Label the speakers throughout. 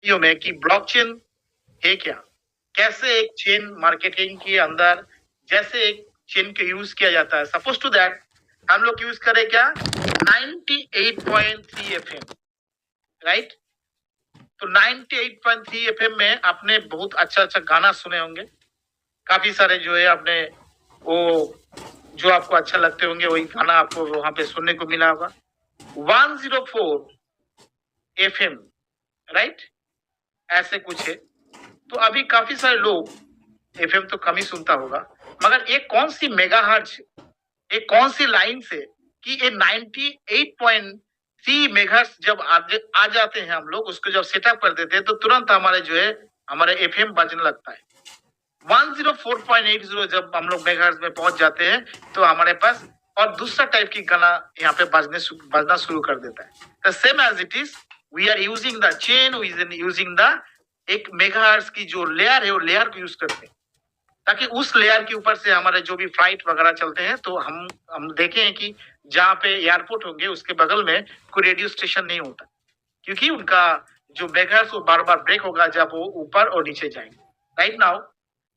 Speaker 1: में कि ब्लॉकचेन है क्या, कैसे एक चेन मार्केटिंग के अंदर जैसे एक चेन को यूज किया जाता है। सपोज टू दैट हम लोग यूज करें क्या 98.3 एफएम, राइट। तो 98.3 एफएम में आपने बहुत अच्छा अच्छा गाना सुने होंगे, काफी सारे जो है आपने वो जो आपको अच्छा लगते होंगे वही गाना आपको वहां पे सुनने को मिला होगा। 104 एफएम, राइट, ऐसे कुछ है। तो अभी काफी सारे लोग एफएम तो कम ही सुनता होगा, मगर ये कौन सी मेगाहर्ट्ज, ये कौन सी लाइन से कि ये 98.3 मेगाहर्ट्ज जब आ जाते हैं, हम लोग उसको जब सेटअप कर देते हैं तो तुरंत हमारे जो है हमारे एफएम बजने लगता है। 104.80 जब हम लोग मेगाहर्ट्ज में पहुंच जाते हैं तो हमारे पास और दूसरा टाइप की गाना यहाँ पे बजना शुरू कर देता है। The same as it is we are using the chain, we are using the एक मेगाहर्ट्ज की जो लेयर है वो लेयर को यूज करते हैं, ताकि उस लेयर के ऊपर से हमारे जो भी फ्लाइट वगैरह चलते हैं तो हम देखे हैं कि जहाँ पे एयरपोर्ट होंगे उसके बगल में कोई रेडियो स्टेशन नहीं होता, क्योंकि उनका जो मेगाहर्ट्ज वो बार बार ब्रेक होगा जब वो ऊपर और नीचे जाएंगे। राइट नाउ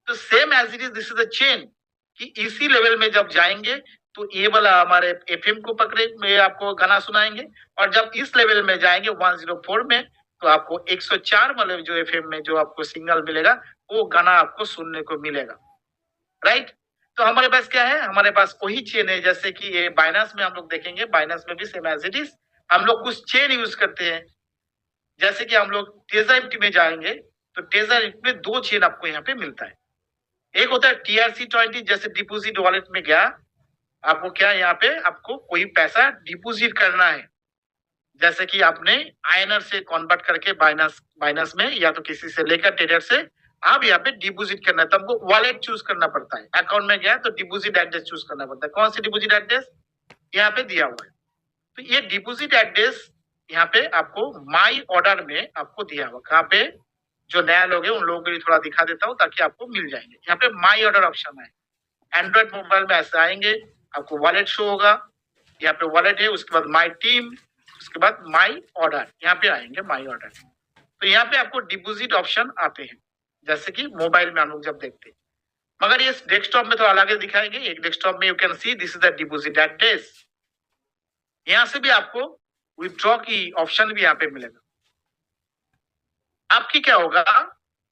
Speaker 1: तो same as it is this is the chain कि इसी लेवल में जब जाएंगे तो ये वाला हमारे एफएम को पकड़े में आपको गाना सुनाएंगे, और जब इस लेवल में जाएंगे 104 में तो आपको 104 वाले जो एफएम में जो आपको सिग्नल मिलेगा वो गाना आपको सुनने को मिलेगा, राइट। तो हमारे पास क्या है, हमारे पास वही चेन है जैसे कि ये बाइनस में हम लोग देखेंगे, बाइनस में भी सेम एज इट इज हम लोग कुछ चेन यूज करते हैं। जैसे कि हम लोग टेजर में जाएंगे तो टेजर में दो चेन आपको यहाँ पे मिलता है। एक होता है TRC20, जैसे डिपोजिट वॉलेट में गया, आपको क्या यहाँ पे आपको कोई पैसा डिपोजिट करना है, जैसे कि आपने आईएनआर से कन्वर्ट करके बाइनस में या तो किसी से लेकर ट्रेडर से आप यहाँ पे डिपोजिट करना है, तो हमको वॉलेट चूज करना पड़ता है। अकाउंट में गया तो डिपोजिट एड्रेस चूज करना पड़ता है। कौन सी डिपोजिट एड्रेस यहाँ पे दिया हुआ है, तो ये डिपोजिट एड्रेस यहाँ पे आपको माई ऑर्डर में आपको दिया हुआ। कहाँ पे, जो नया लोग है उन लोगों के लिए थोड़ा दिखा देता हूँ ताकि आपको मिल जाएंगे। यहाँ पे माई ऑर्डर ऑप्शन है, एंड्रॉइड मोबाइल में ऐसे आएंगे, आपको वॉलेट शो होगा, यहाँ पे वॉलेट है, उसके बाद माई टीम, उसके बाद माई ऑर्डर, यहाँ पे आएंगे माई ऑर्डर। तो यहाँ पे आपको डिपोजिट ऑप्शन आते हैं जैसे कि मोबाइल में हम लोग जब देखते हैं, मगर ये डेस्कटॉप में तो अलग दिखाएंगे। एक डेस्कटॉप में you can see this is the deposit address. यहाँ से भी आपको विथड्रॉ की ऑप्शन भी यहाँ पे मिलेगा। आपकी क्या होगा,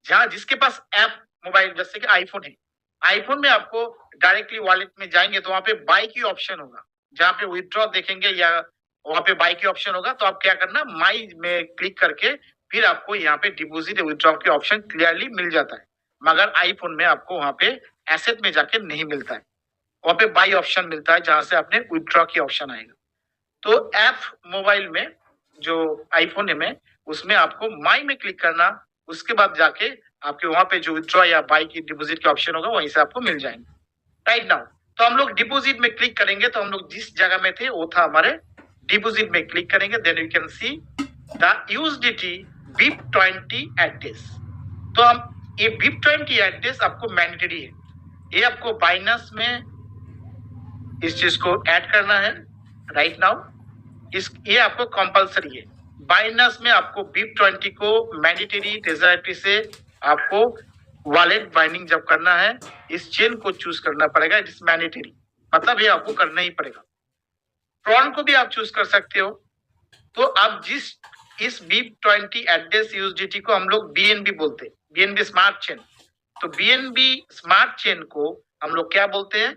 Speaker 1: जहां जिसके पास ऐप मोबाइल जैसे कि आईफोन है, आईफोन में आपको डायरेक्टली वॉलेट में जाएंगे तो वहां पे बाई की ऑप्शन होगा, जहां पे विथड्रॉ देखेंगे या वहां पे बाई की ऑप्शन होगा, तो आप क्या करना, माई में क्लिक करके फिर आपको यहाँ पे डिपोजिट विथड्रॉ के ऑप्शन क्लियरली मिल जाता है। मगर आईफोन में आपको वहां पे एसेट में जाके नहीं मिलता है, वहां पे बाई ऑप्शन मिलता है जहां से आपने विथड्रॉ की ऑप्शन आएगा। तो ऐप मोबाइल में जो आईफोन में उसमें आपको माई में क्लिक करना, उसके बाद जाके आपके वहां पे जो विथड्रॉ या बाई की डिपोजिट के ऑप्शन होगा वहीं से आपको मिल जाएंगे। राइट नाउ तो हम लोग डिपोजिट में क्लिक करेंगे तो हम लोग जिस जगह में थे वो था हमारे डिपोजिट में क्लिक करेंगे, then you can see the USDT BIP20 address. तो हम ये BIP20 एड्रेस आपको मैंडेटरी है, ये आपको बाइनस में इस चीज को ऐड करना है। राइट नाउ ये आपको कंपलसरी है, बाइनस में आपको BIP20 को मैंडेटरी टेजर से आपको वॉलेट बाइंडिंग जब करना है इस चेन को चूज करना पड़ेगा। इट इज मैंडेटरी, मतलब ये आपको करना ही पड़ेगा। ट्रॉन को भी आप चूज कर सकते हो। तो आप जिस इस BIP20 एड्रेस यूएसडीटी को हम लोग BNB बोलते हैं, BNB स्मार्ट चेन। तो BNB स्मार्ट चेन को हम लोग क्या बोलते हैं,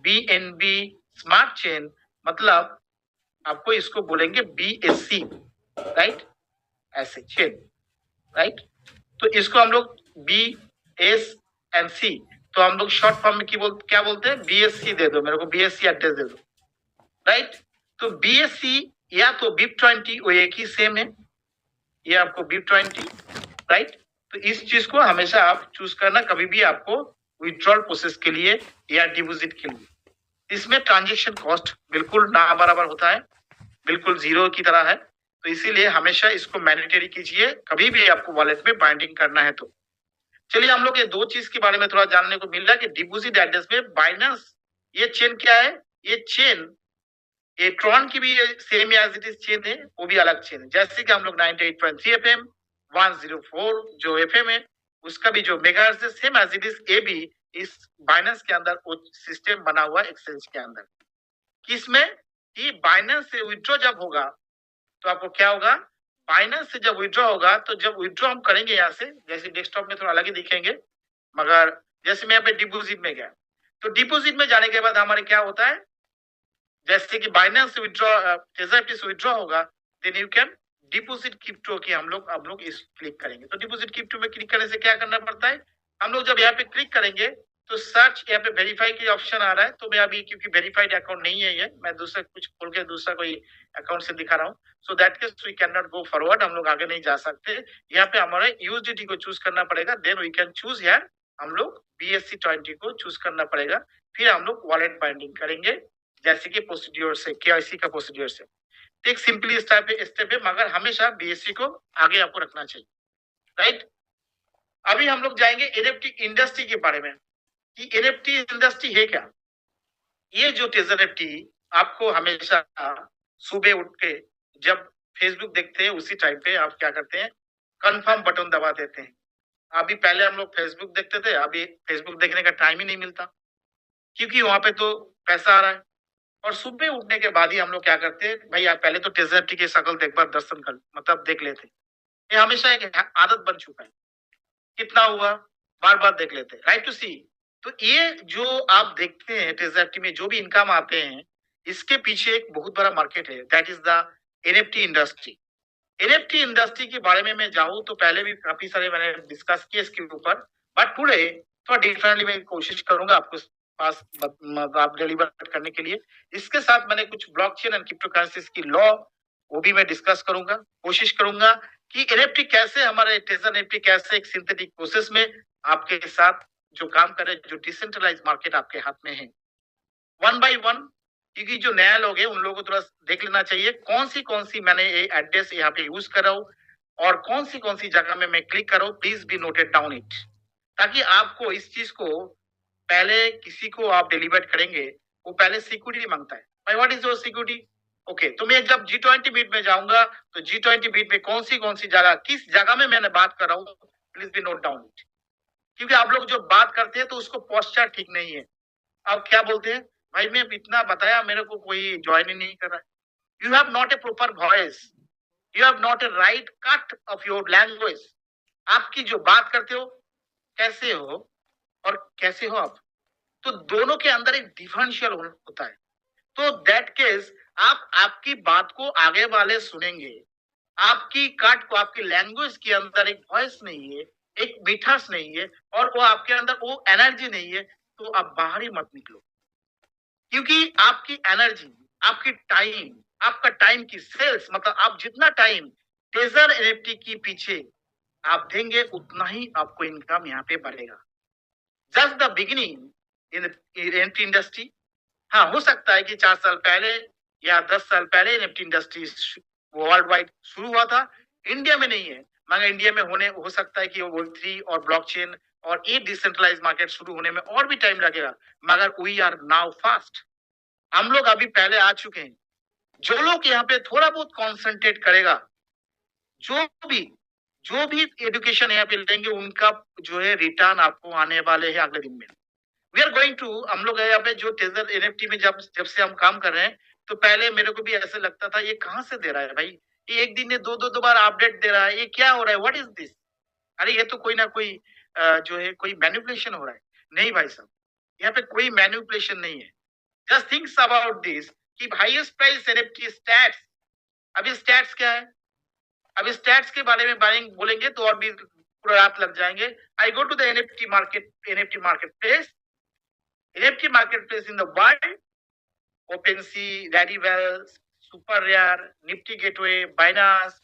Speaker 1: BNB स्मार्ट चेन, मतलब आपको इसको बोलेंगे BSC, राइट, ऐसे चेन, राइट। तो इसको हम लोग BSNC, तो हम लोग शॉर्ट फॉर्म में क्या बोलते हैं, BSC दे दो मेरे को, BSC एड्रेस दे दो, राइट। तो BSC या तो BIP20 वो एक ही सेम है, ये आपको BIP20, राइट। तो इस चीज को हमेशा आप चूज करना कभी भी आपको विथड्रॉल प्रोसेस के लिए या डिपोजिट के लिए। इसमें ट्रांजेक्शन कॉस्ट बिल्कुल ना बराबर होता है, बिल्कुल जीरो की तरह है, तो इसीलिए हमेशा इसको मैंडेटरी कीजिए कभी भी आपको वॉलेट में बाइंडिंग करना है तो। चलिए हम लोग ये दो चीज के बारे में थोड़ा जानने को मिल रहा है कि डिपोजिट एड्रेस में बाइनेंस, ये चेन क्या है, ये चेन ये ट्रॉन की भी same as it is chain है, वो भी अलग चेन है। जैसे कि हम लोग 98.3 एफएम, 104 जो एफएम है, उसका भी जो मेगाहर्ट्ज है, सेम एज इट इज ये भी इस बाइनेंस के अंदर वो सिस्टम बना हुआ है एक्सचेंज के अंदर। किसमें कि बाइनेंस से विड्रॉ जब होगा तो आपको क्या होगा, बाइनेंस से जब विड्रॉ होगा तो जब विड्रॉ हम करेंगे यहाँ से, जैसे डेस्कटॉप में थोड़ा अलग ही दिखेंगे, मगर जैसे मैं यहाँ पे डिपोजिट में गया, तो डिपोजिट में जाने के बाद हमारे क्या होता है, जैसे कि बाइनेंस से विड्रॉ ट्रेजर से विड्रॉ होगा, then you can deposit crypto की हम लोग इस क्लिक करेंगे। तो डिपोजिट क्रिप्टो में क्लिक करने से क्या करना पड़ता है, हम लोग जब यहाँ पे क्लिक करेंगे तो सर्च यहाँ पे वेरीफाई की ऑप्शन आ रहा है। तो मैं अभी क्योंकि वेरीफाइड अकाउंट नहीं है ये, मैं दूसरा कुछ खोल के दूसरा कोई अकाउंट से दिखा रहा हूँ, so that case we can not go forward, हम लोग आगे नहीं जा सकते। यहाँ पे हमारे यूएसडीटी को चूज करना पड़ेगा, देन वी कैन चूज यार हम लोग BSC20 को चूज करना पड़ेगा, फिर हम लोग वॉलेट बाइंडिंग करेंगे जैसे कि प्रोसीड्योर से, KYC का प्रोसीड्योर से। एक सिंपली स्टेप है, मगर हमेशा BSC को आगे आपको रखना चाहिए, राइट। अभी हम लोग जाएंगे NFT इंडस्ट्री के बारे में कि NFT इंडस्ट्री है क्या। ये जो ट्रेजर NFT आपको हमेशा सुबह उठ के जब फेसबुक देखते हैं उसी टाइम पे आप क्या करते हैं, कंफर्म बटन दबा देते हैं। अभी पहले हम लोग फेसबुक देखते थे, अभी फेसबुक देखने का टाइम ही नहीं मिलता क्योंकि वहां पे तो पैसा आ रहा है। और सुबह उठने के बाद ही हम लोग क्या करते हैं, भाई आप पहले तो ट्रेजर NFT की शक्ल एक बार दर्शन कर मतलब देख लेते। ये हमेशा एक आदत बन चुका है, कितना हुआ बार बार देख लेते, राइट टू सी। तो ये जो आप देखते हैं ट्रेजर NFT में जो भी इनकम आते हैं, इसके पीछे एक बहुत बड़ा मार्केट है, that is the NFT industry. NFT industry के बारे में मैं जाऊं तो पहले भी काफी सारे मैंने डिस्कस किए इसके ऊपर, बट टुडे थोड़ा डिफरेंटली मैं कोशिश करूंगा आपको पास आप डिलीवर करने के लिए। इसके साथ मैंने कुछ ब्लॉकचेन एंड क्रिप्टोकरेंसीज की लॉ वो भी मैं डिस्कस करूंगा, कोशिश करूंगा कि NFT कैसे हमारे ट्रेजर NFT कैसे एक सिंथेटिक प्रोसेस में आपके साथ जो काम करे, जो डिसेंट्रलाइज मार्केट आपके हाथ में है, वन बाय वन। क्योंकि जो नया लोग है उन लोगों को थोड़ा देख लेना चाहिए कौन सी मैंने ये एड्रेस यहाँ पे यूज कर रहा हूँ और कौन सी जगह में मैं क्लिक कर रहा हूँ, please be noted down it, ताकि आपको इस चीज को पहले किसी को आप डिलीवर करेंगे वो पहले सिक्योरिटी मांगता है, भाई what is your security. Okay, तो मैं जब G20 मीट में जाऊंगा तो G20 मीट में कौन सी जगह किस जगह में मैंने बात कर रहा हूँ, please be note down it. क्योंकि आप लोग जो बात करते हैं तो उसको पोस्चर ठीक नहीं है। आप क्या बोलते हैं, भाई मैं इतना बताया मेरे को कोई ज्वाइन ही नहीं कर रहा है। You have not a proper voice, you have not a right cut off your language. आपकी जो बात करते हो कैसे हो और कैसे हो आप, तो दोनों के अंदर एक डिफरेंशियल होता है। तो दैट केस आप आपकी बात को आगे वाले सुनेंगे, आपकी कट को आपकी लैंग्वेज के अंदर एक वॉइस नहीं है, एक मिठास नहीं है और वो आपके अंदर वो एनर्जी नहीं है, तो आप बाहर ही मत निकलो। क्योंकि आपकी एनर्जी, आपकी टाइम, आपका टाइम की सेल्स मतलब आप जितना टाइम ट्रेजर NFT की पीछे आप देंगे उतना ही आपको इनकम यहाँ पे बढ़ेगा। Just the beginning in NFT industry. हाँ, हो सकता है कि 4 साल पहले या 10 साल पहले NFT इंडस्ट्री वर्ल्ड वाइड शुरू हुआ था, इंडिया में नहीं है, मगर इंडिया में होने हो सकता है कि Web3 और ब्लॉकचेन और ये डिसेंट्रलाइज मार्केट शुरू होने में और भी टाइम लगेगा, मगर वी आर नाउ फास्ट। हम लोग अभी पहले आ चुके हैं। जो लोग यहाँ पे थोड़ा बहुत कॉन्सेंट्रेट करेगा, जो भी एजुकेशन यहाँ पे लेंगे उनका जो है रिटर्न आपको आने वाले हैं अगले दिन में। वी आर गोइंग टू, हम लोग यहाँ पे जो ट्रेजर NFT में जब से हम काम कर रहे हैं, तो पहले मेरे को भी ऐसे लगता था ये कहाँ से दे रहा है भाई, ये एक दिन में दो बार अपडेट दे रहा है, ये क्या हो रहा है, व्हाट इज दिस। अरे ये तो कोई ना कोई जो है कोई मैनिपुलेशन हो रहा है। नहीं भाई साहब, यहाँ पे कोई मैनिपुलेशन नहीं है। जस्ट थिंक्स अबाउट दिस कि हाईएस्ट प्राइस NFT स्टैट्स। अभी स्टैट्स क्या है, अभी स्टैट्स के बारे में बोलेंगे तो और भी पूरा रात लग जाएंगे। I go to the NFT marketplace, NFT marketplace in the world, OpenSea, Rarible, SuperRare, Nifty Gateway, Binance,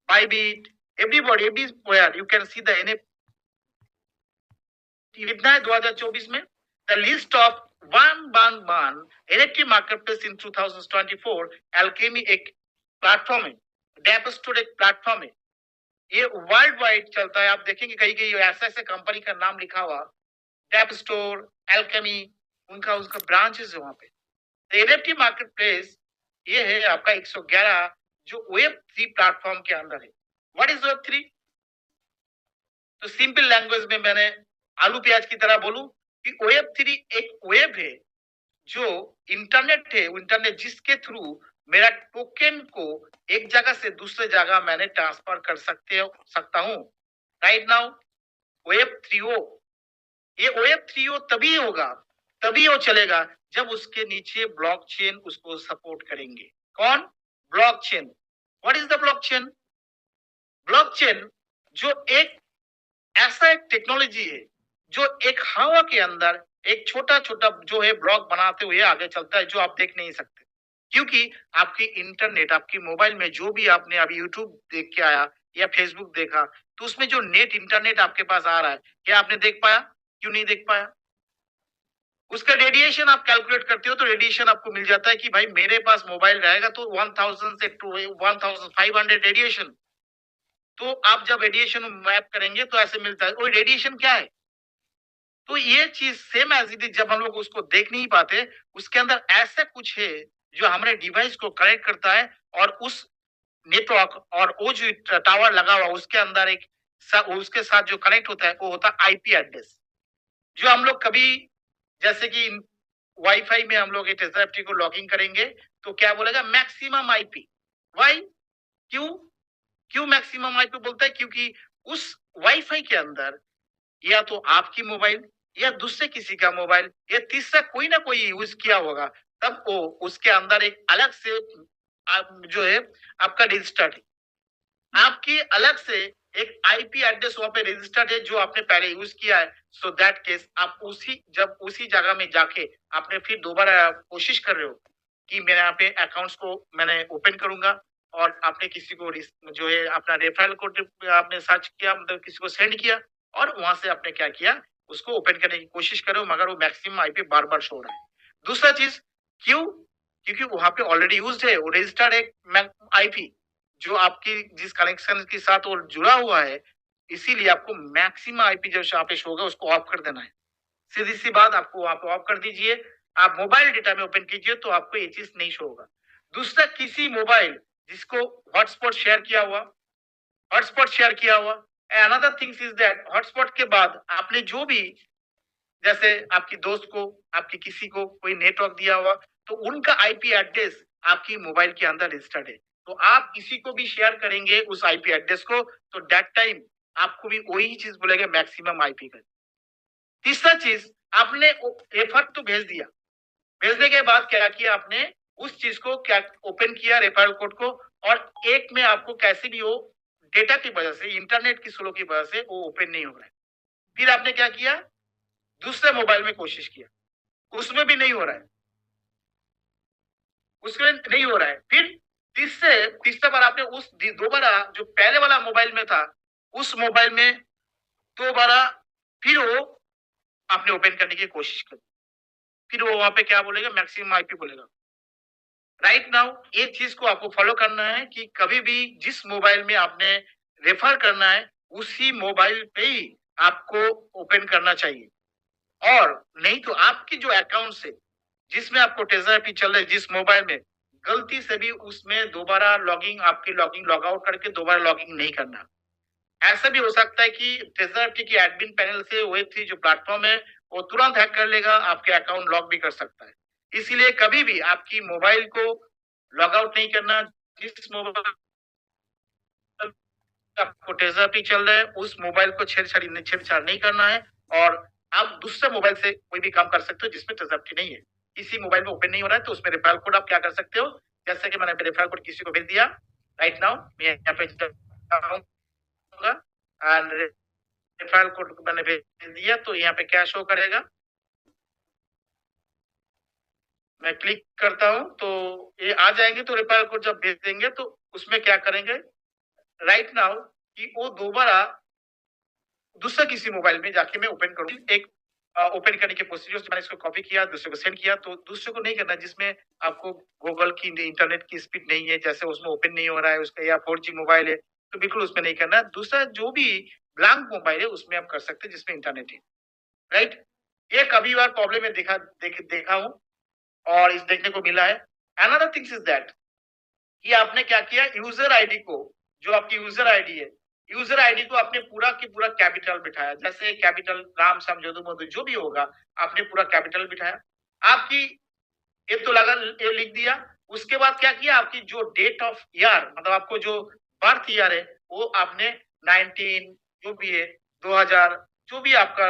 Speaker 1: Bybit, everywhere you can see the NFT। कितना है 2024 में, the list of one NFT marketplace in 2024, Alchemy एक platform है, डेपस्टोर एक platform है, ये world wide चलता है। आप देखेंगे कहीं ऐसे कंपनी का नाम लिखा हुआ, डेपस्टोर, एल्केमी, उनका ब्रांचेस है वहां पे। The NFT marketplace ये है आपका 111 जो वेब 3 प्लेटफॉर्म के अंदर है। What is web 3? तो सिंपल लैंग्वेज में मैंने आलू प्याज की तरह बोलूं कि वेब 3 एक वेब है जो इंटरनेट है, इंटरनेट जिसके थ्रू मेरा टोकन को एक जगह से दूसरे जगह मैंने ट्रांसफर कर सकता हूं। राइट नाउ वेब 3 ये वेब 3 तभी होगा, तभी वो चलेगा जब उसके नीचे ब्लॉकचेन उसको सपोर्ट करेंगे। कौन? Blockchain. What is the blockchain? Blockchain जो एक ऐसा एक टेक्नोलॉजी है जो एक हवा के अंदर एक छोटा छोटा जो है ब्लॉक बनाते हुए आगे चलता है, जो आप देख नहीं सकते, क्योंकि आपकी इंटरनेट, आपकी मोबाइल में जो भी आपने अभी यूट्यूब देख के आया या फेसबुक देखा, तो उसमें जो नेट इंटरनेट आपके पास आ रहा है, क्या आपने देख पाया? क्यों नहीं देख पाया? उसका रेडिएशन आप कैलकुलेट करते हो तो रेडिएशन आपको मिल जाता है कि भाई मेरे पास मोबाइल रहेगा तो 1000 से 1500 रेडिएशन। तो आप जब रेडिएशन मैप करेंगे तो ऐसे मिलता है। वो रेडिएशन क्या है? तो ये चीज सेम एज इट इज, जब हम लोग उसको देख नहीं पाते, उसके अंदर ऐसा कुछ है जो हमारे डिवाइस को कनेक्ट करता है, और उस नेटवर्क और वो जो टावर लगा हुआ उसके अंदर उसके साथ जो कनेक्ट होता है वो होता है आईपी एड्रेस। जो हम लोग कभी जैसे कि वाईफाई में हम लोग टेट्राएफ्टी को लॉगिन करेंगे तो क्या बोलेगा? Maximum IP. वाई? क्यों? क्यों मैक्सिमम आईपी बोलता है? क्योंकि उस वाईफाई के अंदर या तो आपकी मोबाइल या दूसरे किसी का मोबाइल या तीसरा कोई ना कोई यूज किया होगा, तब वो उसके अंदर एक अलग से जो है आपका रजिस्टर्ड है, आपकी अलग से एक आईपी एड्रेस वहां पे रजिस्टर्ड है जो आपने पहले यूज किया है। सो दैट केस आप उसी जगह में जाके आपने फिर दोबारा कोशिश कर रहे हो कि मेरे यहाँ पे अकाउंट्स को मैंने ओपन करूंगा, और आपने किसी को जो है अपना रेफरल कोड आपने सर्च किया, मतलब किसी को सेंड किया, और वहां से आपने क्या किया? उसको ओपन करने की कोशिश करो, मगर वो मैक्सिमम आईपी बार बार शो हो रहा है। दूसरा चीज, क्यों? क्योंकि वहां पे ऑलरेडी यूज है, वो रजिस्टर्ड है आईपी जो आपकी जिस कनेक्शन के साथ वो जुड़ा हुआ है, इसीलिए आपको मैक्सिमम आईपी जब यहाँ पे शो होगा उसको ऑफ कर देना है। सीधी सी बात, आपको वहां पे ऑफ कर दीजिए। आप मोबाइल डेटा में ओपन कीजिए तो आपको ये चीज नहीं शो होगा। दूसरा, किसी मोबाइल जिसको हॉटस्पॉट शेयर किया हुआ, हॉटस्पॉट शेयर किया हुआ, another things is that hotspot के बाद आपने जो भी, जैसे आपकी दोस्त को, आपकी किसी को कोई नेटवर्क दिया हुआ, तो उनका आईपी एड्रेस आपकी मोबाइल के अंदर रजिस्टर्ड है, तो आप किसी को भी शेयर करेंगे उस आईपी एड्रेस को, तो दैट टाइम आपको भी वही चीज बोलेगा, मैक्सिमम आईपी का। तीसरा चीज, आपने रेफर तो भेज दिया, भेजने के बाद क्या किया आपने? उस चीज को क्या ओपन किया, रेफरल कोड को, और एक में आपको कैसे भी हो डेटा की वजह से, इंटरनेट की स्लो की वजह से वो ओपन नहीं हो रहा है। फिर आपने क्या किया? दूसरे मोबाइल में कोशिश किया, उसमें भी नहीं हो रहा है, उसमें नहीं हो रहा है। फिर तीसरा बार आपने उस दोबारा जो पहले वाला मोबाइल में था, उस मोबाइल में दोबारा फिर वो आपने ओपन करने की कोशिश करी, फिर वो वहां पे क्या बोलेगा? मैक्सिमम आईपी बोलेगा। राइट नाउ ये चीज को आपको फॉलो करना है कि कभी भी जिस मोबाइल में आपने रेफर करना है उसी मोबाइल पे ही आपको ओपन करना चाहिए, और नहीं तो आपकी जो अकाउंट से जिसमें आपको टेजर चल रहा है जिस मोबाइल में, गलती से भी उसमें दोबारा लॉगिंग लॉग आउट करके दोबारा लॉगिंग नहीं करना। ऐसा भी हो सकता है कि टेजर की एडमिन पैनल से वेब 3 जो प्लेटफॉर्म है वो तुरंत हैक कर लेगा, आपके अकाउंट लॉक भी कर सकता है। इसीलिए कभी भी आपकी मोबाइल को लॉग आउट नहीं करना, जिस मोबाइल आपको टेजर चल रहा है उस मोबाइल को छेड़छाड़ नहीं करना है, और आप दूसरे मोबाइल से कोई भी काम कर सकते हो जिसमें टेजर नहीं है। किसी मोबाइल में ओपन नहीं हो रहा है तो उसमें रेफरल कोड आप क्या कर सकते हो? जैसे कि मैंने रेफरल कोड किसी को भेज दिया, राइट नाउ मैं यहाँ पे जाऊंगा एंड रेफरल कोड मैंने भेज दिया, तो यहाँ पे क्या शो करेगा? मैं क्लिक करता हूं तो ये आ जाएंगे, तो रेफरल कोड जब भेज देंगे तो उसमें क्या करेंगे? राइट नाउ कि वो दोबारा दूसरा किसी मोबाइल में जाके मैं ओपन करूँ, एक ओपन करने के प्रोसीजर मैंने इसको कॉपी किया, दूसरे को सेंड किया, तो दूसरे को नहीं करना जिसमें आपको गूगल की इंटरनेट की स्पीड नहीं है, जैसे उसमें ओपन नहीं हो रहा है उसका, या 4G मोबाइल है तो बिल्कुल उसमें नहीं करना। दूसरा जो भी ब्लैंक मोबाइल है उसमें आप कर सकते हैं जिसमें इंटरनेट है। राइट, ये कभी बार प्रॉब्लम में देखा हूँ और इस देखने को मिला है। अनदर थिंग्स इज दैट कि आपने क्या किया, यूजर आईडी को, जो आपकी यूजर आईडी है, यूजर आईडी को आपने पूरा की पूरा कैपिटल बिठाया, जैसे कैपिटल राम श्याम जदू मधु जो भी होगा आपने पूरा कैपिटल बिठाया। आपकी ये तो लगा, ये लिख दिया। उसके बाद क्या किया, आपकी जो डेट ऑफ ईयर, मतलब आपको जो बर्थ ईयर है वो आपने 19 जो भी है 2000 जो भी आपका,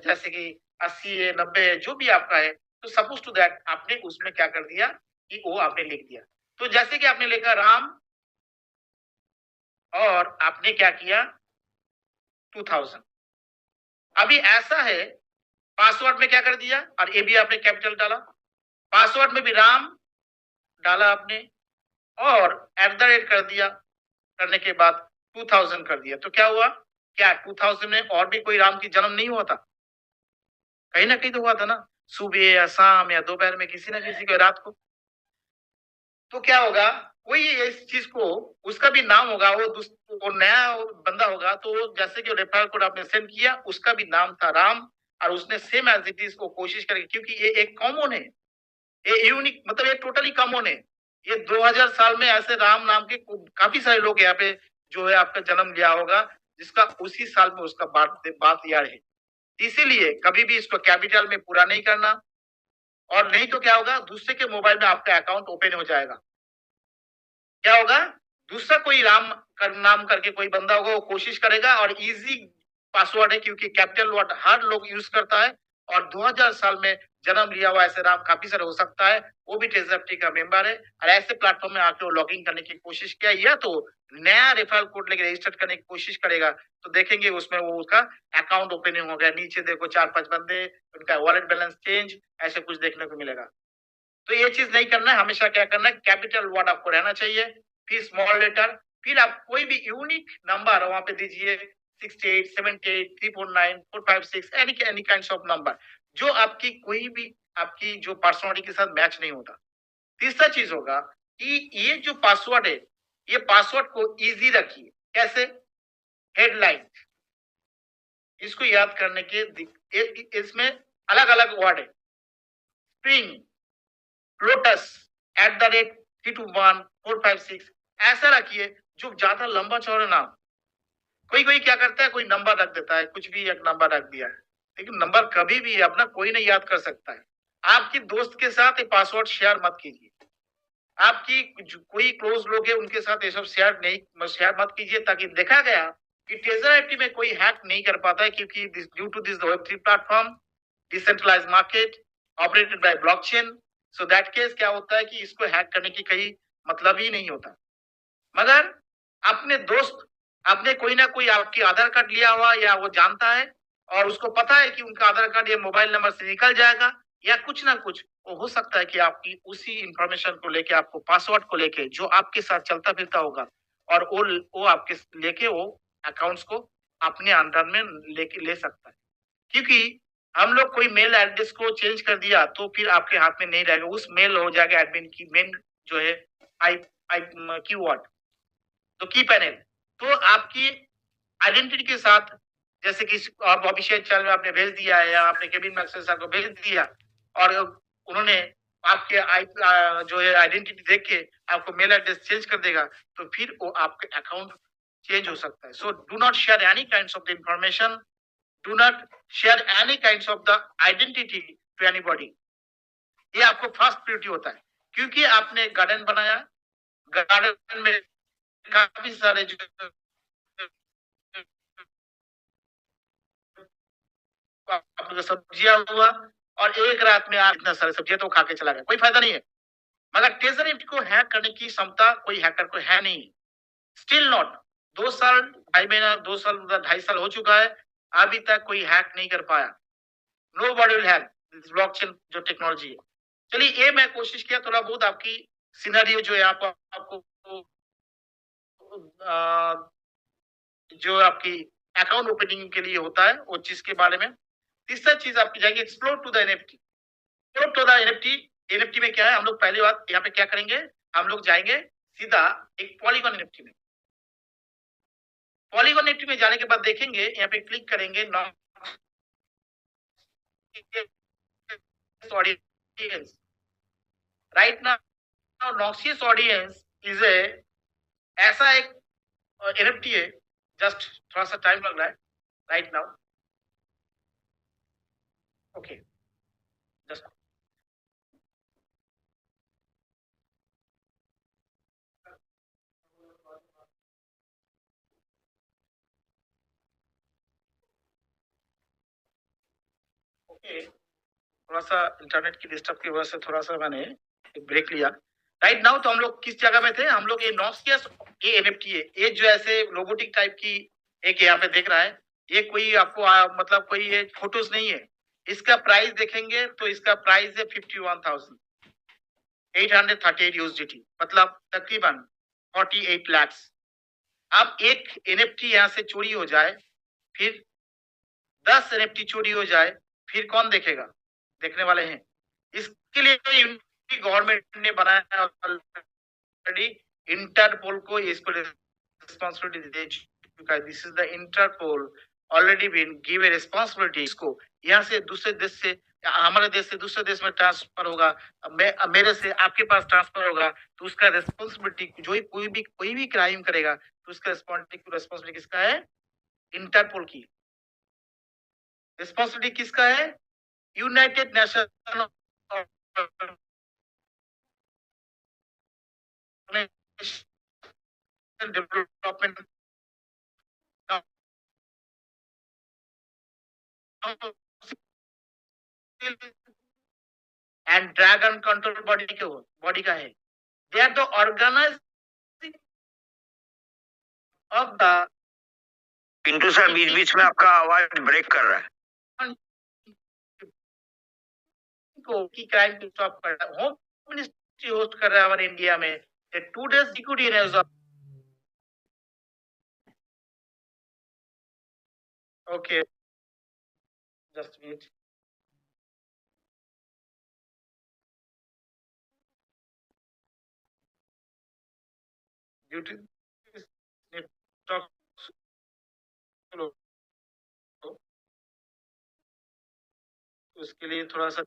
Speaker 1: जैसे कि 80 है 90 है जो भी आपका है, तो सपोज टू दैट आपने उसमें क्या कर दिया कि वो आपने लिख दिया। तो जैसे कि आपने लिखा राम और आपने क्या किया 2000। अभी ऐसा है, पासवर्ड में क्या कर दिया और ये भी आपने कैपिटल डाला, पासवर्ड में भी राम डाला आपने और एट द रेट कर दिया, करने के बाद 2000 कर दिया। तो क्या हुआ, क्या 2000 में और भी कोई राम की जन्म नहीं हुआ था? कहीं ना कहीं तो हुआ था ना, सुबह या शाम या दोपहर में किसी ना किसी को, रात को। तो क्या होगा, कोई इस चीज को, उसका भी नाम होगा, वो नया बंदा होगा, तो वो जैसे कि रेफरल कोड आपने सेंड किया, उसका भी नाम था राम, और उसने सेम एज इट इज को कोशिश करेगी, क्योंकि ये एक कॉमन है, ये यूनिक, मतलब ये टोटली कॉमन है। ये 2000 साल में ऐसे राम नाम के काफी सारे लोग यहाँ पे जो है आपका जन्म लिया होगा, जिसका उसी साल में उसका बात यार है। इसीलिए कभी भी इसको कैपिटल में पूरा नहीं करना, और नहीं तो क्या होगा, दूसरे के मोबाइल में आपका अकाउंट ओपन हो जाएगा। क्या होगा, दूसरा कोई नाम करके कोई बंदा होगा, वो कोशिश करेगा, और इजी पासवर्ड है क्योंकि कैपिटल वर्ड हर लोग यूज करता है, और 2000 साल में जन्म लिया हुआ ऐसे राम काफी सारे हो सकता है, वो भी टेजरटी का मेंबर है, और ऐसे प्लेटफॉर्म में आके वो लॉग इन करने की कोशिश किया, या तो नया रेफरल कोड लेके रजिस्टर करने की कोशिश करेगा, तो देखेंगे उसमें वो उसका अकाउंट ओपनिंग हो गया, नीचे देखो 4-5 बंदे, उनका वॉलेट बैलेंस चेंज, ऐसे कुछ देखने को मिलेगा। तो ये चीज नहीं करना है, हमेशा क्या करना है, कैपिटल वर्ड आपको रहना चाहिए, फिर स्मॉल लेटर, फिर आप कोई भी यूनिक नंबर वहां पे दीजिए, 68 78 349 456, एनी काइंड ऑफ नंबर, जो आपकी कोई भी आपकी जो पर्सनालिटी के साथ मैच नहीं होता। तीसरा चीज होगा कि ये जो पासवर्ड है, ये पासवर्ड को इजी रखिए। कैसे, हेडलाइन, इसको याद करने के इसमें अलग अलग वर्ड है, स्प्रिंग, लोटस, @321 456, ऐसा रखिए जो ज्यादा लंबा चौड़ा ना। कोई कोई क्या करता है, कोई नंबर रख देता है, कुछ भी एक नंबर रख दिया, लेकिन नंबर कभी भी अपना कोई नहीं याद कर सकता है। आपके दोस्त के साथ ये पासवर्ड शेयर मत कीजिए, आपकी कोई क्लोज लोग है उनके साथ ये सब शेयर मत कीजिए, ताकि देखा गया कि टेजर में कोई हैक नहीं कर पाता है, क्योंकि due to this Web3 platform, decentralise market operated by blockchain, so that case क्या होता है कि इसको हैक करने की कहीं मतलब ही नहीं होता। मगर अपने दोस्त, आपने कोई ना कोई आपकी आधार कार्ड लिया हुआ, या वो जानता है और उसको पता है कि उनका आधार कार्ड ये मोबाइल नंबर से निकल जाएगा, या कुछ ना कुछ वो हो सकता है कि आपकी उसी इंफॉर्मेशन को लेके, आपको पासवर्ड को लेके जो आपके साथ चलता फिरता होगा, और वो आपके लेके वो अकाउंट्स को अपने अंडर में लेके ले सकता है। क्योंकि हम लोग कोई मेल एड्रेस को चेंज कर दिया तो फिर आपके हाथ में नहीं रहेगा, उस मेल हो जाएगा एडमिन की मेन जो है आई आई कीवर्ड, तो की पैनल, तो आपकी आइडेंटिटी के साथ, जैसे कि आप ऑफिशियल चैनल में आपने भेज दिया है, या आपने केबिन मैक्सेस को भेज दिया, और उन्होंने आपके जो है आइडेंटिटी देख के आपको मेल एड्रेस चेंज कर देगा, तो फिर वो आपके अकाउंट चेंज हो सकता है। So do not share any kinds of the information, do not share any kinds of the identity to anybody. ये आपको फर्स्ट प्रायोरिटी होता है, क्योंकि आपने गार्डन बनाया, गार्डन में काफी सारे जो सब्जियां हुआ, और एक रात में आप इतना सारे सब्जियां तो खा के चला गया, कोई फायदा नहीं है। मगर टेजर इफ्ट को हैक करने की क्षमता कोई हैकर को है नहीं, स्टिल नॉट। 2 साल 2.5 महीना 2 साल 2.5 साल हो चुका है, अभी तक कोई हैक नहीं कर पाया। Nobody will hack this blockchain जो टेक्नोलॉजी है। चलिए, ये मैं कोशिश किया थोड़ा बहुत आपकी सिनेरियो जो है आपको जो आपकी अकाउंट ओपनिंग के लिए होता है वो चीज के बारे में। तीसरा चीज आपकी जाएगी explore to the NFT. Explore to the NFT, NFT में क्या है, हम लोग पहली बात यहाँ पे क्या करेंगे, हम लोग जाएंगे सीधा एक पॉलीगॉन एनएफटी में। पॉलीगॉन एनएफटी में जाने के बाद देखेंगे, यहाँ पे क्लिक करेंगे ऑडियंस, राइट ना नॉक्सियस ऑडियंस इज ए ऐसा एक एनएफटी है, जस्ट थोड़ा सा टाइम लग रहा है right now. Okay, just okay, थोड़ा सा इंटरनेट की डिस्टर्ब की वजह से थोड़ा सा मैंने एक ब्रेक लिया। राइट नाउ तो हम लोग किस जगह में थे? हम लोग ये नॉक्सियस, ये एनएफटी है, ये जो ऐसे रोबोटिक टाइप की एक यहाँ पे देख रहा है, ये कोई आपको मतलब कोई ये फोटोज नहीं है। इसका प्राइस देखेंगे तो इसका प्राइस है 51,838 यूएसडीटी, मतलब तकरीबन 48 लाख। अब एक एनएफटी यहाँ से चोरी हो जाए, फिर 10 एनएफटी चोरी हो जाए, फिर कौन देखेगा? देखने वाले हैं। इसके लिए गवर्नमेंट ने बनाया ऑलरेडी, इंटरपोल को इसको रिस्पॉन्सिबिलिटी दे चुका है। This is the Interpol already been give a responsibility. इसको यहाँ से दूसरे देश से, हमारे देश से दूसरे देश में ट्रांसफर होगा, मेरे से आपके पास ट्रांसफर होगा, तो उसका रिस्पॉन्सिबिलिटी जो ही कोई भी क्राइम करेगा तो उसका रिस्पॉन्सिबिलिटी किसका है? इंटरपोल की। रिस्पॉन्सिबिलिटी किसका है? United Nation development and dragon control body का है। They are the organizing of the.
Speaker 2: Pintu sir, बीच बीच में आपका आवाज ब्रेक कर रहा है।
Speaker 1: को की क्राइम को स्टॉप कर रहा है। होम मिनिस्ट्री होस्ट कर रहा है हमारे इंडिया में 2 days security news. Okay, just wait. Due to network slow, उसके लिए थोड़ा सा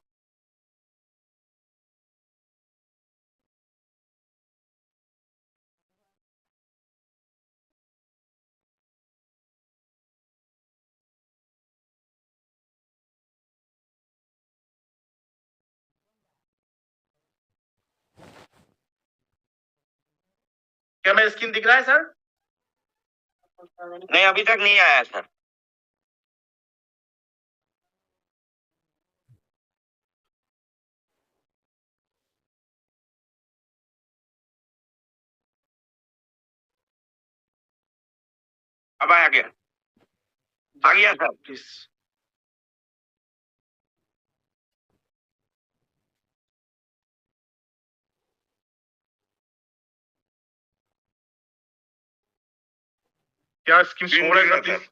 Speaker 1: क्या मेरा स्क्रीन दिख रहा है सर?
Speaker 2: नहीं, अभी तक नहीं आया सर। अब आ गया, आ गया सर।
Speaker 1: प्लीज। क्या स्क्रीन शो हो रहा है प्लीज?